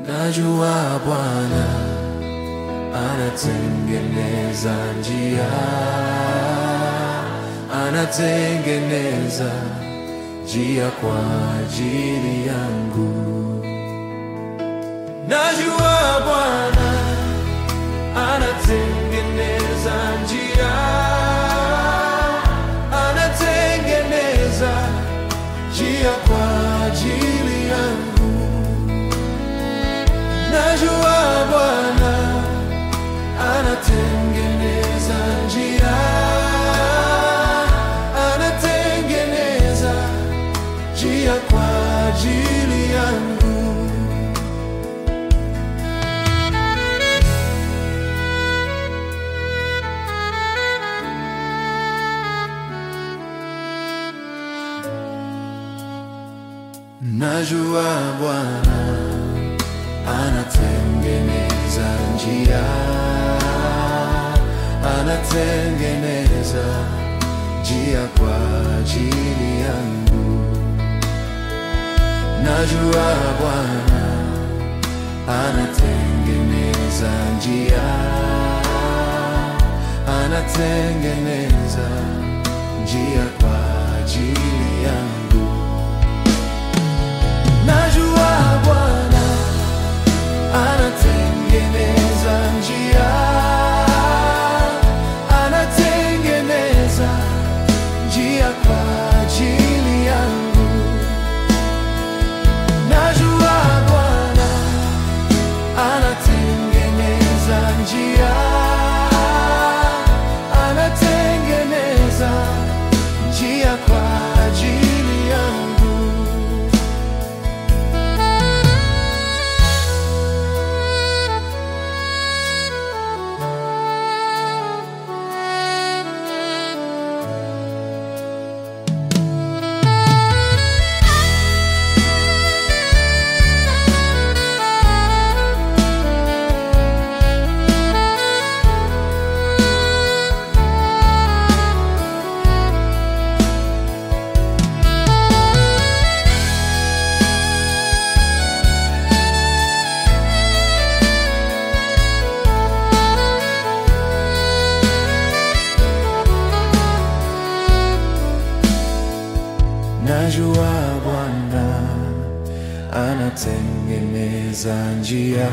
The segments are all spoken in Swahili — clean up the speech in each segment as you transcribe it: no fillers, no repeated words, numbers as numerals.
Najua Bwana anatengeneza njia, anatengeneza njia kwa ajili yangu. Najua Bwana anatengeneza njia, anatengeneza njia kwa ajili yangu. Najua Bwana anatengeneza njia, anatengeneza njia kwa ajili yangu. Najua Bwana anatengeneza njia, anatengeneza njia kwa ajili yangu. Najua Bwana anatengeneza njia, anatengeneza njia kwa ajili yangu. Najua Bwana anatengeneza njia, anatengeneza njia kwa ajili yangu. Najua Bwana anatengeneza njia, anatengeneza njia kwa ajili yangu. Najua Bwana anatengeneza njia,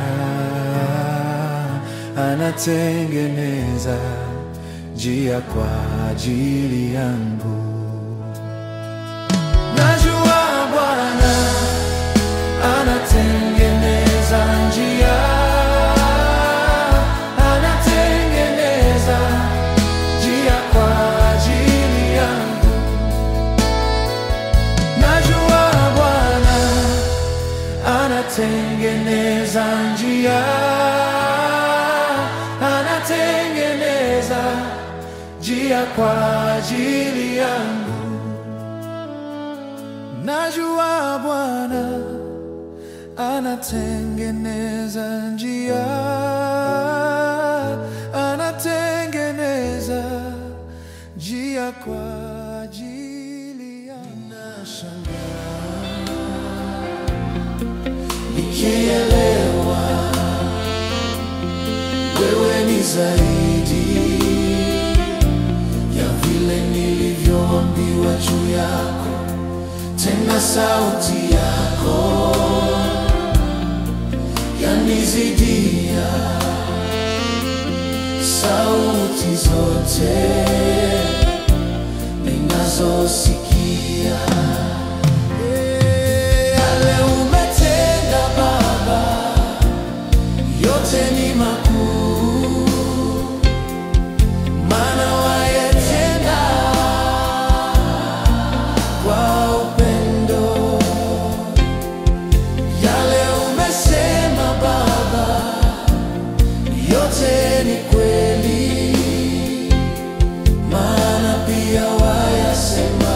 anatengeneza njia kwa ajili yangu. Najua Bwana anatengeneza njia, anatengeneza njia kwa ajili yangu. Najua Bwana anatengeneza njia, anatengeneza njia kwa ajili yangu. Najua Bwana anatengeneza njia, anatengeneza njia kwa ajili yangu. Nashangaa nikielewa wewe ni zaidi ya vile nilivyoambiwa juu yako. Tena sauti yako yanizidia sauti zote ninazosikia. Yale umetenda Baba, yote ni makuu, maana wayatenda kwa upendo. Yale umesema Baba, yote ni kweli, maana pia wayasema.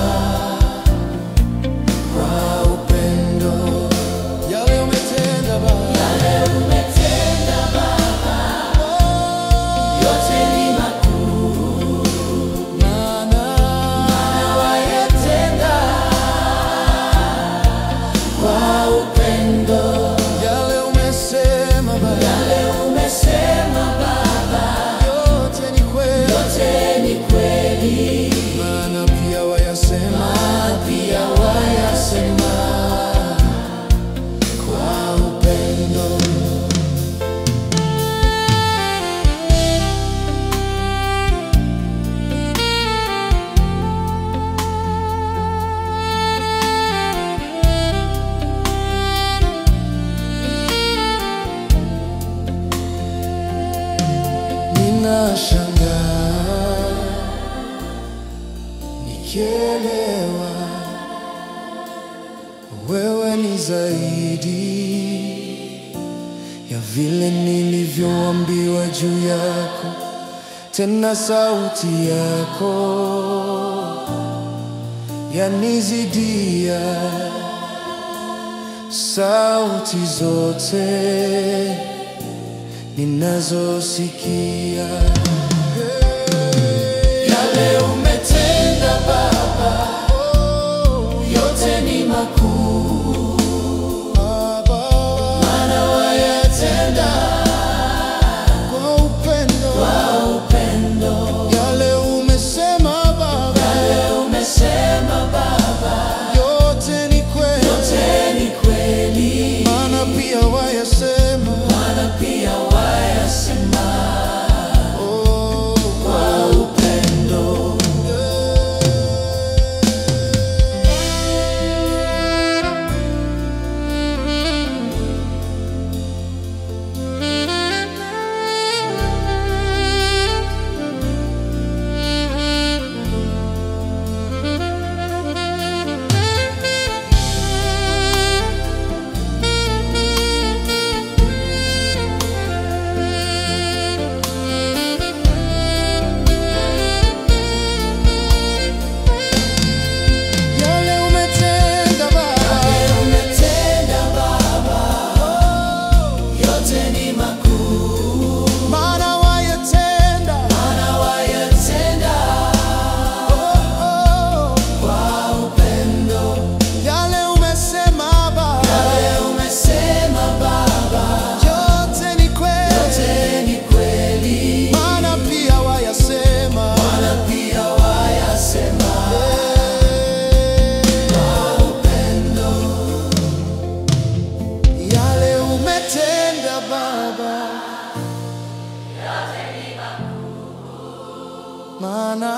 ninashangaa nikielewa wewe ni zaidi ya vile nilivyoambiwa juu yako, tena sauti yako yanizidia sauti zote ninazosikia. Yale umetenda Baba, yote ni makuu, maana wayatenda kwa upendo. Yale umesema Baba, yote ni kweli, maana pia wayasema. Maana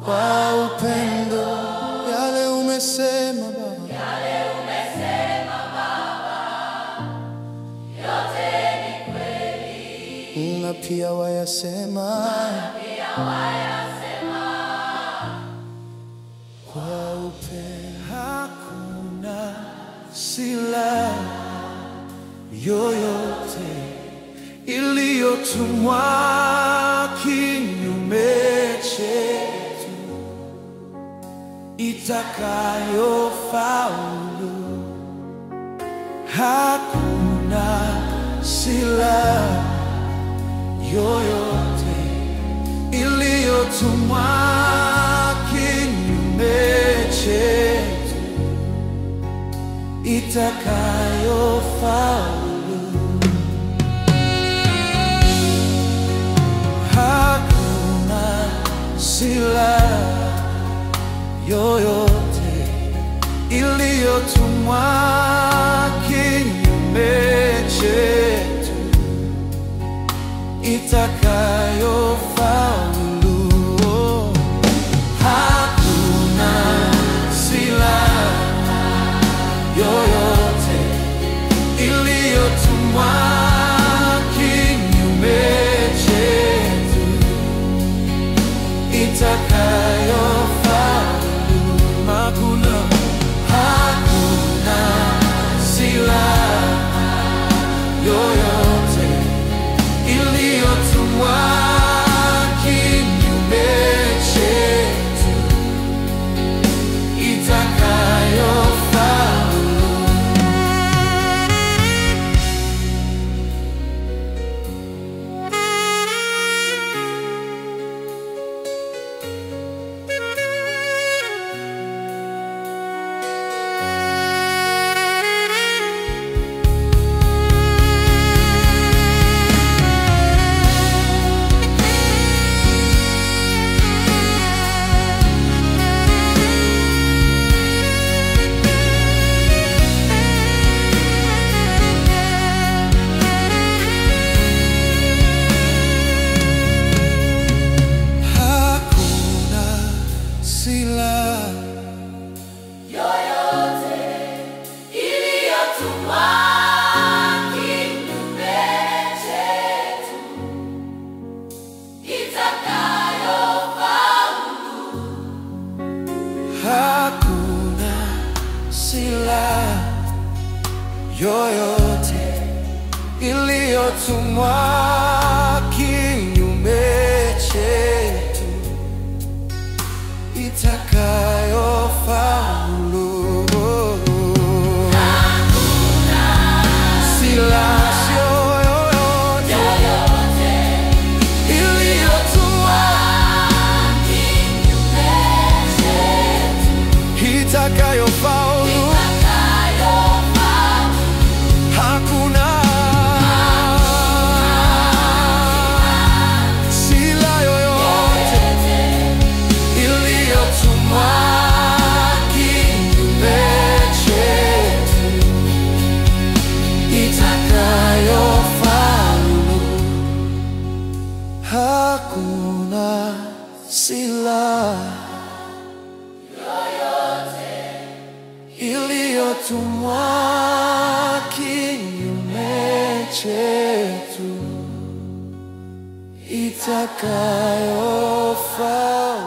kwa upendo yale umesema Baba, yote ni kweli, na pia wayasema kwa upendo. Hakuna silaha yoyote iliyotumwa kinyume chetu itakayofaulu. Hakuna silaha yoyote iliyotumwa kinyume chetu itakayofaulu. Silaha yoyote iliyotumwa kinyume chetu itakayofaulu. Hakuna silaha yoyote iliyotumwa kinyume chetu itakayofaulu. Hakuna silaha yoyote iliyotumwa silaha yoyote iliyotumwa kinyume chetu itakayofaulu. Hakuna silaha yoyote iliyotumwa kinyume chetu itakayofaulu. Hakuna silaha yoyote iliyotumwa kinyume chetu itakayofaulu. Hakuna silaha yoyote iliyotumwa kinyume chetu itakayofaulu.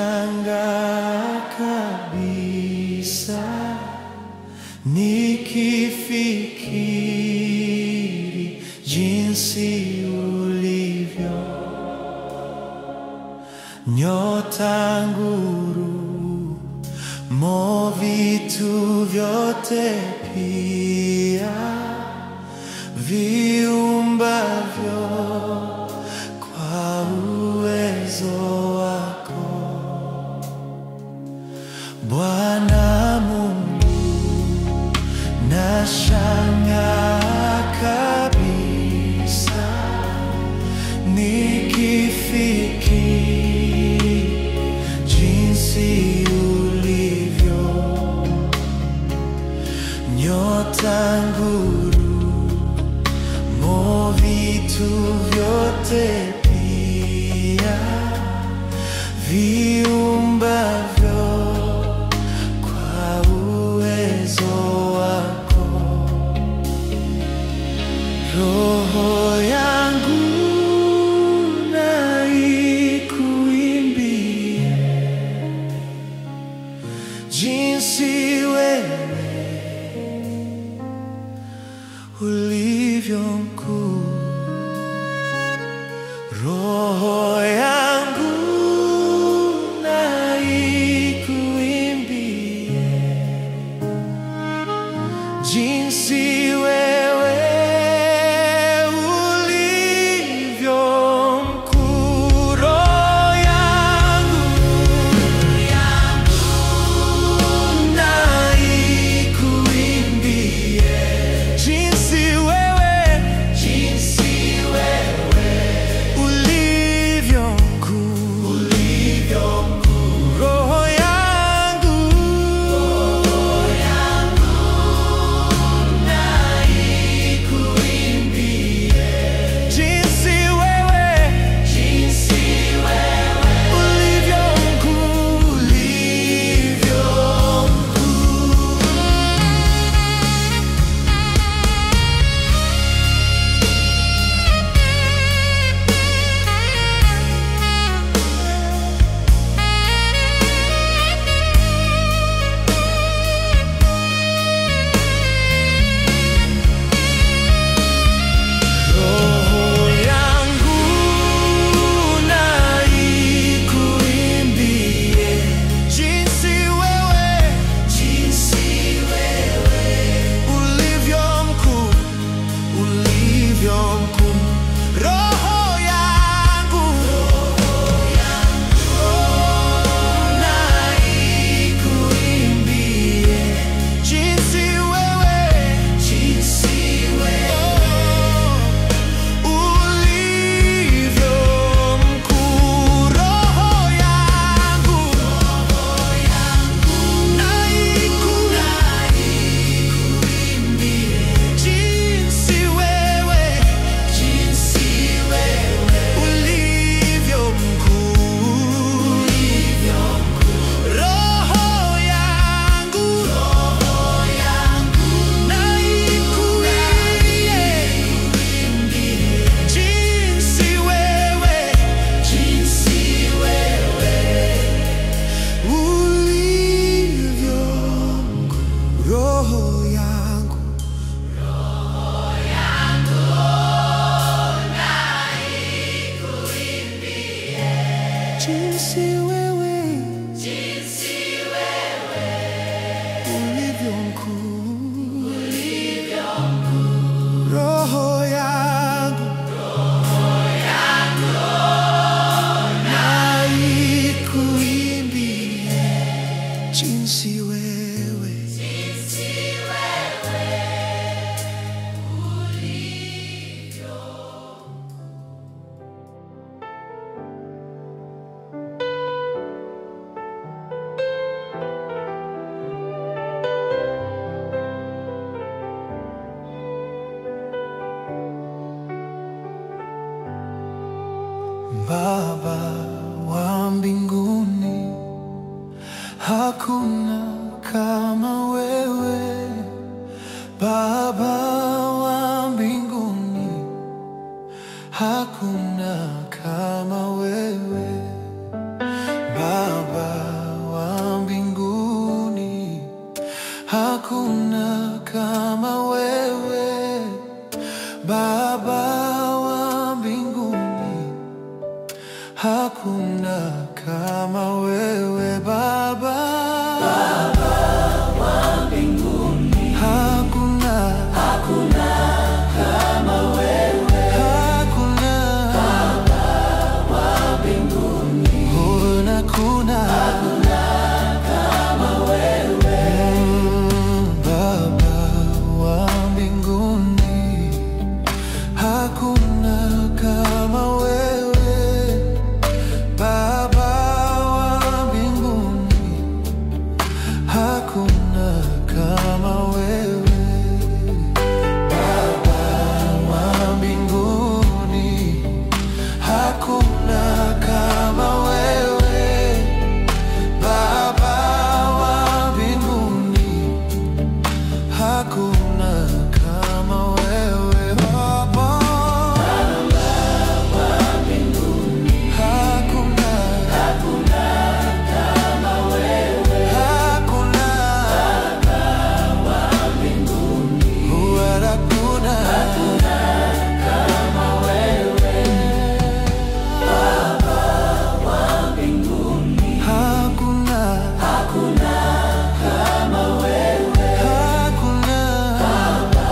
Nashangaa kabisa nikifikiri jinsi ulivyo nyota, ngurumo, vitu vyote pia viumbavyo kwa uwezo wako Bwana Mungu. Nashangaa kabisa nikifikiri jinsi ulivyo nyota, ngurumo, vitu vyote pia viumbavyo kwa uwezo wako. Roho yangu na ikuimbie jinsi wewe ulivyo mkuu. Roho yangu na jinsi wewe ulivyo mkuu, roho yangu na ikuimbie jinsi wewe Baba wa mbinguni, hakuna kama wewe. Baba wa mbinguni, hakuna kama wewe. Baba wa mbinguni, hakuna kama wewe. Baba wa mbinguni, hakuna kama wewe. Baba wa mbinguni, hakuna kama wewe. Hakuna Baba wa mbinguni, hakuna kama wewe. Baba wa mbinguni, hakuna kama wewe. Baba wa mbinguni, hakuna kama wewe. Baba wa mbinguni, hakuna kama wewe. Baba wa mbinguni, hakuna kama wewe. Baba wa mbinguni, hakuna kama wewe. Hakuna Baba wa mbinguni, hakuna kama wewe. Baba wa mbinguni, hakuna kama wewe. Hakuna Baba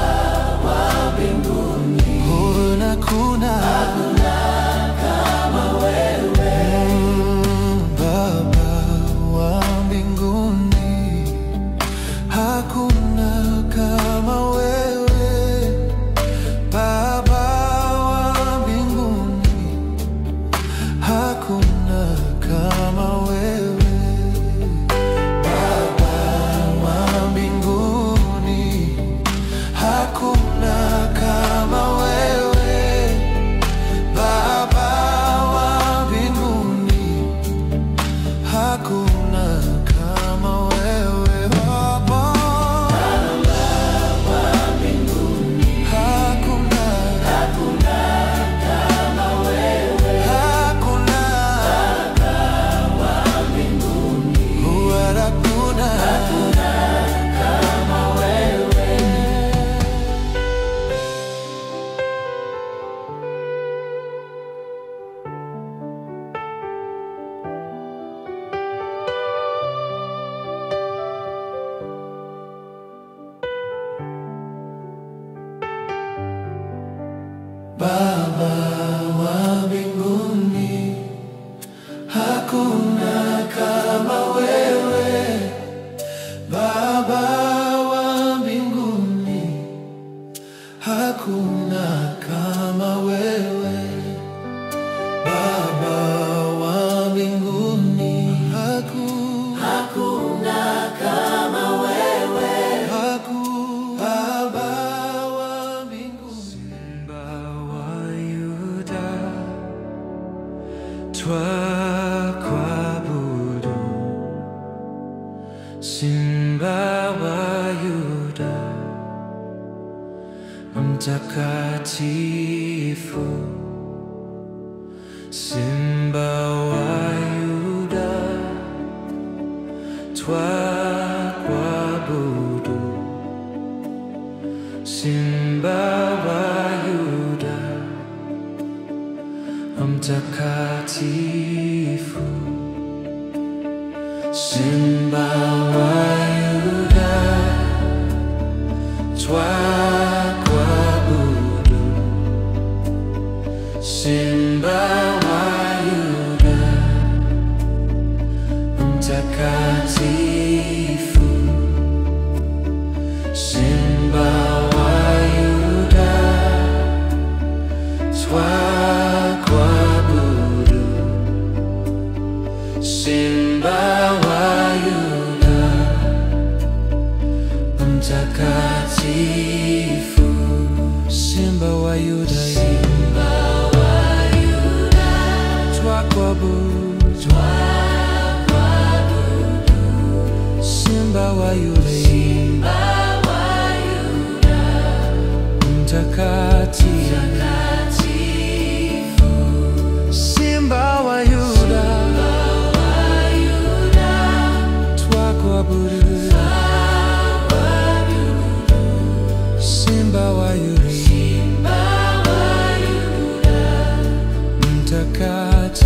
wa mbinguni, hakuna kama wewe. Baba wa mbinguni, hakuna kama wewe. Baba wa mbinguni, hakuna kama wewe. Baba wa mbinguni, hakuna kama wewe. Baba wa mbinguni, hakuna kama wewe. Baba wa mbinguni, hakuna kama wewe. Hakuna Baba wa mbinguni, hakuna kama wewe. Baba wa mbinguni, hakuna kama wewe. Baba wa mbinguni, hakuna kama wewe. Baba wa mbinguni, hakuna kama wewe. Baba wa mbinguni, Simba wa Yuda, twakuabudu. Simba wa Yuda, mtakatifu. Simba wa Yuda, twakuabudu. Simba wa Yuda, mtakatifu. Simba wa Yuda, twakuabudu. Simba wa Yuda, mtakatifu. Simba wa Yuda, twakuabudu. Simba wa Yuda, mtakatifu. Simba wa Yuda, Simba wa Yuda, twakuabudu. Simba wa Yuda, Simba wa Yuda, mtakatifu. Simba wa Yuda, twakuabudu. Simba wa Yuda, mtakatifu.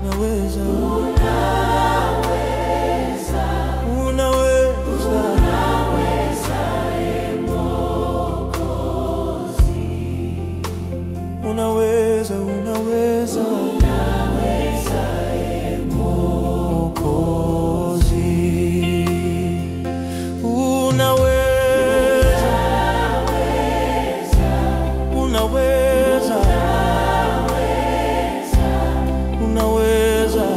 Unaweza, unaweza, unaweza, Mwokozi. Unaweza, unaweza, unaweza, unaweza,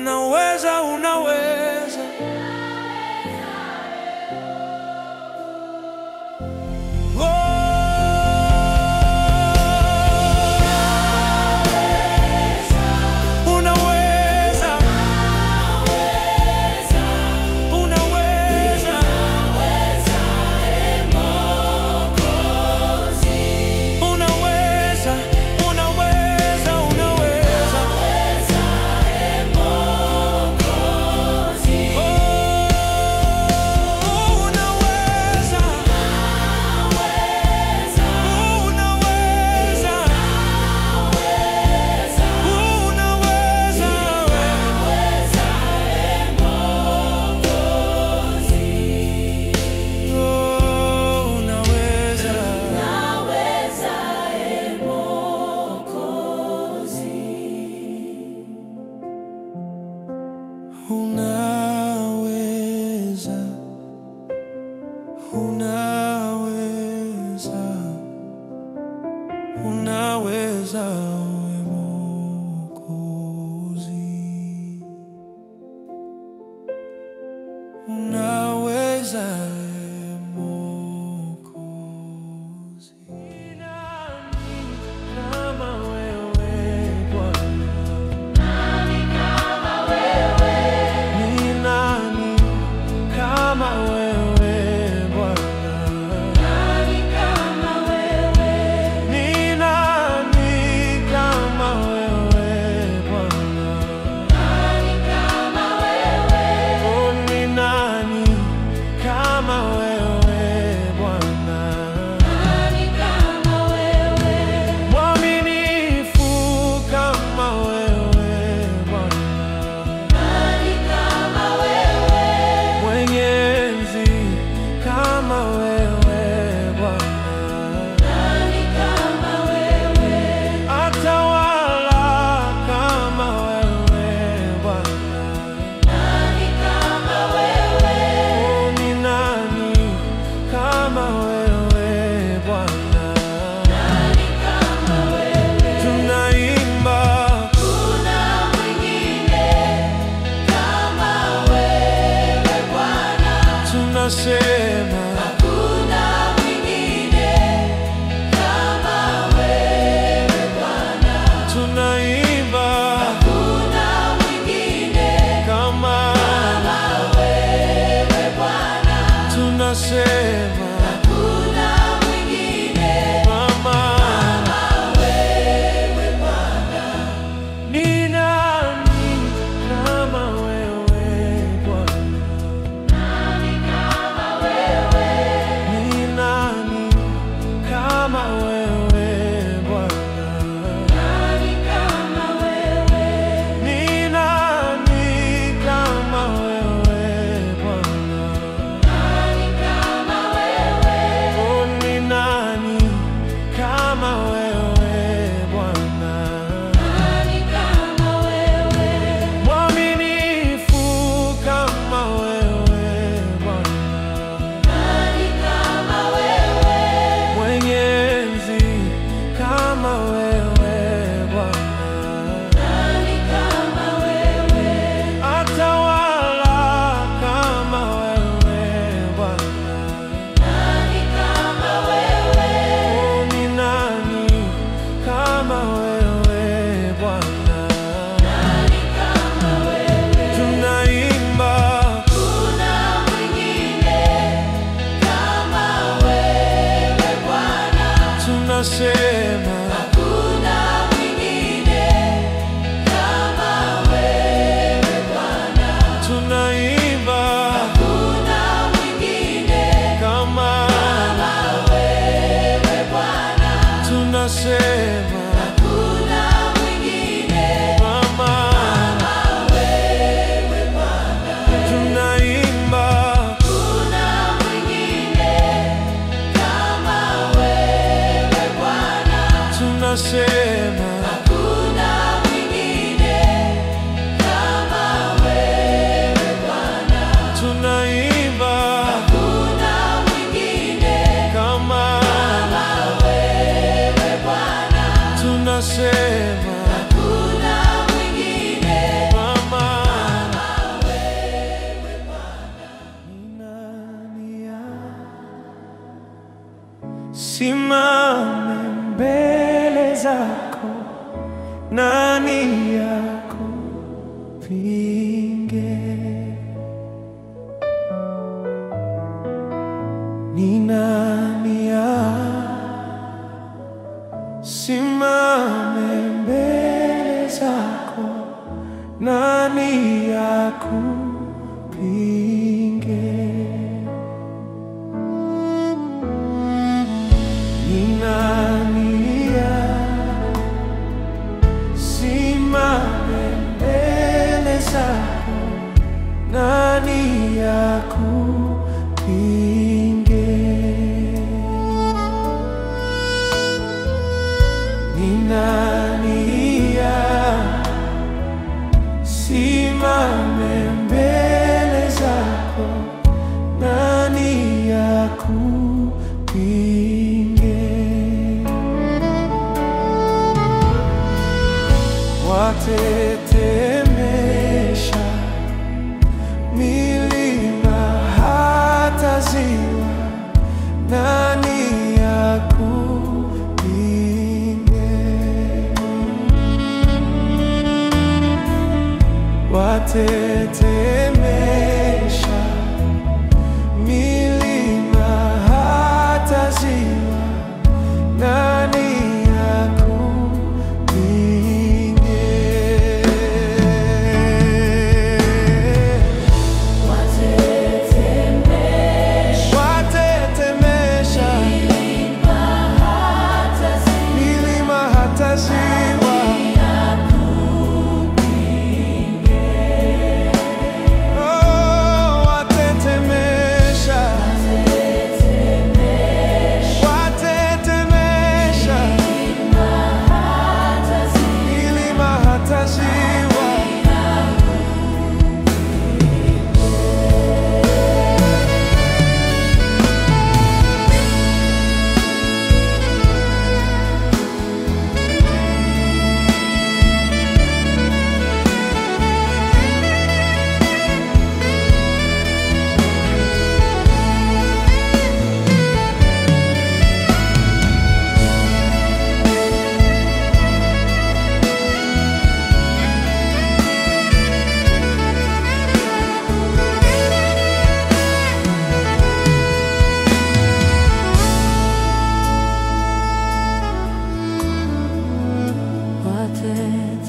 unaweza, unaweza. unaweza, we Mwokozi. tunaimba hakuna mwingine kama wewe Bwana, tunasema hakuna mwingine kama wewe Bwana. ni nani kama wewe Bwana? Nani kama wewe? Ni nani kama wewe Bwana? Nani kama wewe? Ni nani kama wewe Bwana? Nani kama wewe? Oh, ni nani kama wewe Bwana? Nani kama wewe? Mwaminifu kama wewe Bwana. Nani kama wewe? Mwenye enzi kama wewe Bwana. Nani kama wewe? Atawala kama wewe Bwana. Nani kama wewe? Oh, ni nani kama wewe Bwana? Nani kama wewe? Tunaimba Kuna mwingine kama wewe Bwana, tunasema hakuna mwingine kama wewe Bwana, tunaimba kuna mwingine kama wewe Bwana, tunasema kuna mwingine kama wewe Bwana, tunaimba kuna mwingine kama wewe Bwana, tunasema hakuna mwingine kama wewe Bwana, tunaimba kuna mwingine kama wewe Bwana, tunasema kuna mwingine kama wewe Bwana. simame mbele zako, nani yako pinge? Ni nani simame mbele zako, nani yako pinge? Ni nani simame mbele zako, nani yakupinge? Ni nani simame mbele zako, nani yakupinge? Watetemesha milima hata ziwa, nani yakupinge? Watetemesha milima hata ziwa, nani watetemesha milima hata ziwa, oh, watetemesha milima hata ziwa.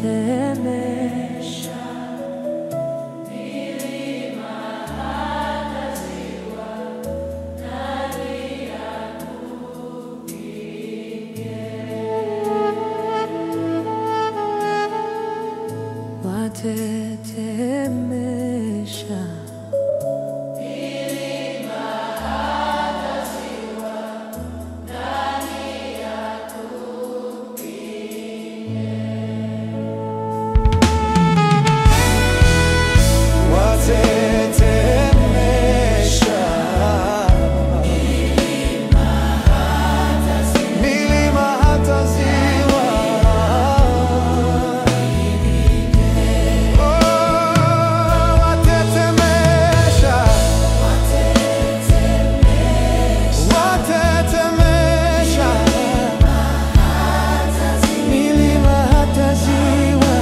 watetemesha milima hata ziwa, nani akupinge? watetemesha Milima hata ziwa, nani akupinge? watetemesha milima hata ziwa watetemesha milima hata ziwa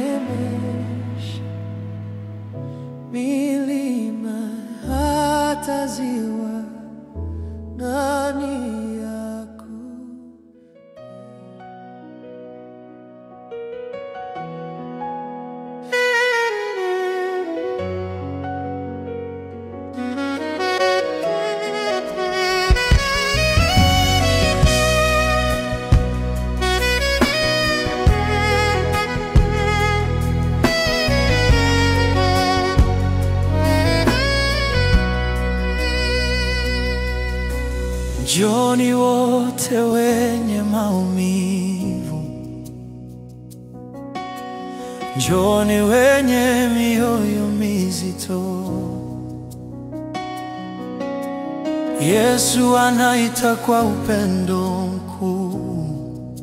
watetemesha milima hata ziwa, nani yako? Njooni wote wenye maumivu, njooni wenye mioyo mizito. Yesu anaita kwa upendo mkuu,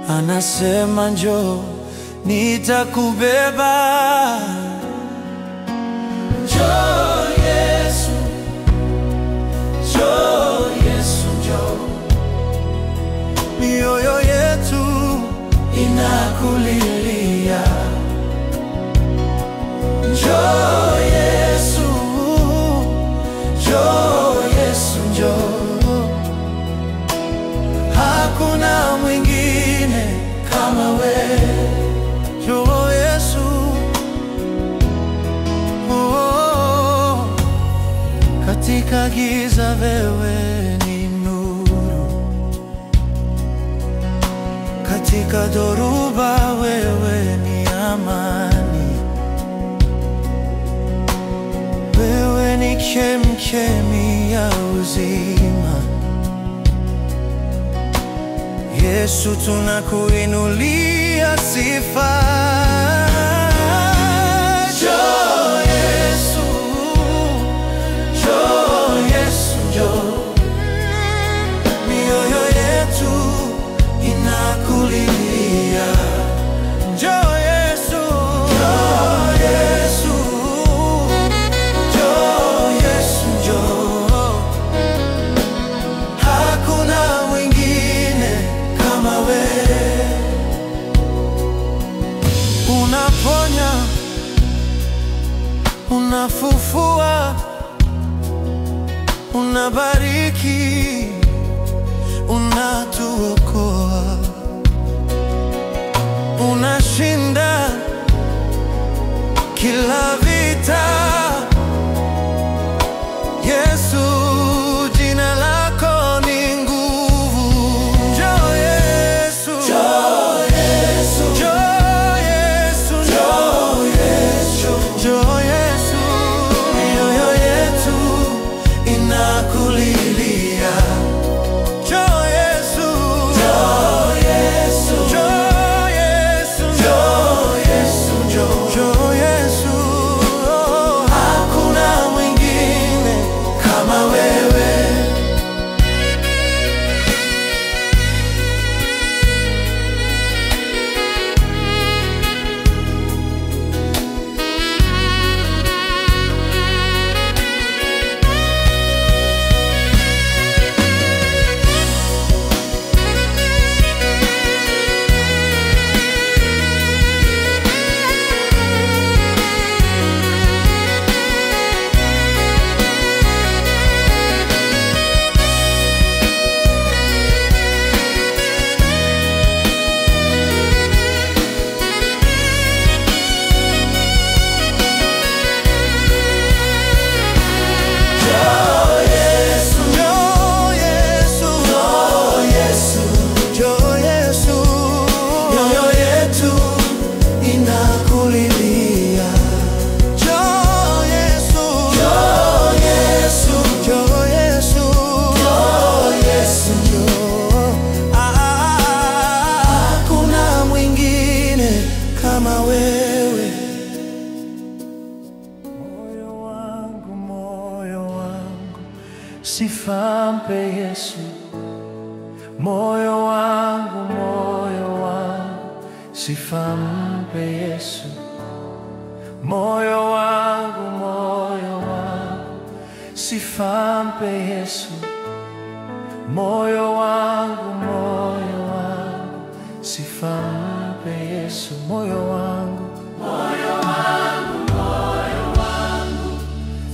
anasema njoo, nitakubeba. Njoo Yesu, njoo Yesu, njoo. Mioyo yetu inakulilia. Njoo Yesu, njoo Yesu, njoo. Hakuna mwingine kama wewe. Njoo Yesu, oh. Katika giza wewe ni nuru, katika dhoruba wewe ni amani. Wewe ni chemchemi ya uzima. Yesu, tunakuinulia sifa. Njoo Yesu, njoo Yesu, njoo. Mioyo yetu inakulilia. Njoo Yesu, njoo Yesu, njoo Yesu, njoo. Hakuna mwingine kama wewe. Unaponya, unafufua, unabariki, unatuokoa, unashinda kila vita. Yesu, jina lako ni nguvu. Njoo Yesu, njoo Yesu, njoo Yesu, njoo Yesu, njoo Yesu. Mioyo yetu inakulilia. Njoo Yesu, njoo Yesu, njoo Yesu, njoo Yesu, njoo. Njoo Yesu, oh. sifa mpe Yesu. Moyo wangu, sifa mpe Yesu. Moyo wangu, sifa mpe Yesu. Moyo wangu, sifa mpe Yesu. Moyo wangu,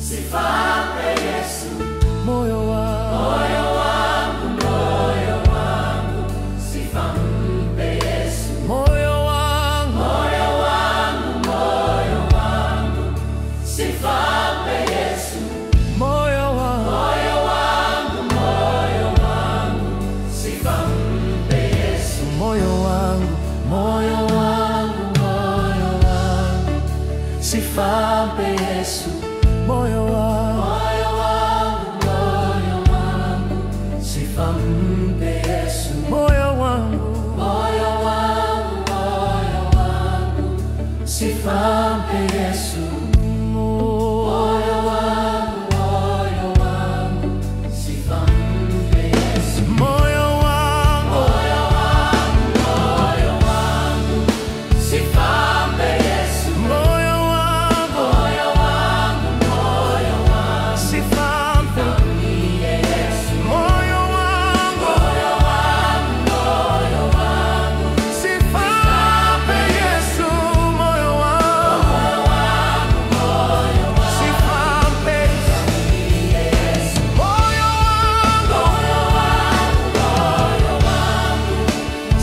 sifa mpe Yesu. moyo wangu, sifa mpe Yesu. moyo wangu, Sifa mpe Yesu. moyo wangu, Sifa mpe Yesu. moyo wangu, sifa mpe Yesu. Moyo wangu, Sifa mpe Yesu. moyo wangu, Sifa mpe Yesu. Sifa mpe Yesu. moyo wangu, Sifa mpe Yesu. moyo wangu, sifa mpe Yesu. moyo wangu, sifa mpe Yesu. Moyo wangu, sifa mpe moyo wangu,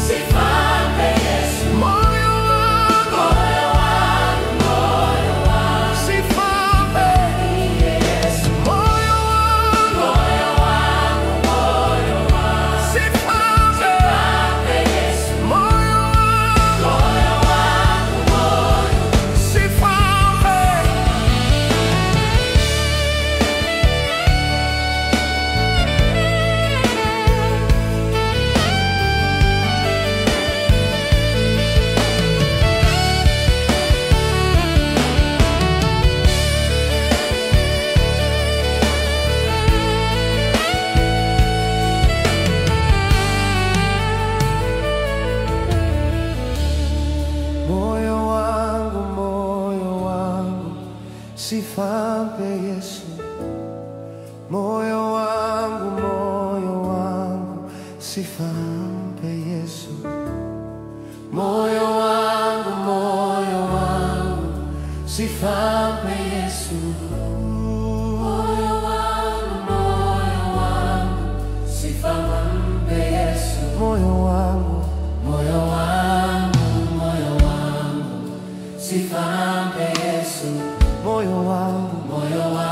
Sifa mpe Yesu. moyo wangu, sifa mpe Yesu. moyo wangu, sifa mpe Mpe Yesu. moyo wangu, sifa mpe. Moyo wangu, sifa mpe Yesu. Moyo wangu, sifa mpe Yesu. Moyo wangu, sifa mpe Yesu. Sifa mpe Yesu. Moyo wangu, Sifa mpe Yesu. moyo wangu, Moyo wangu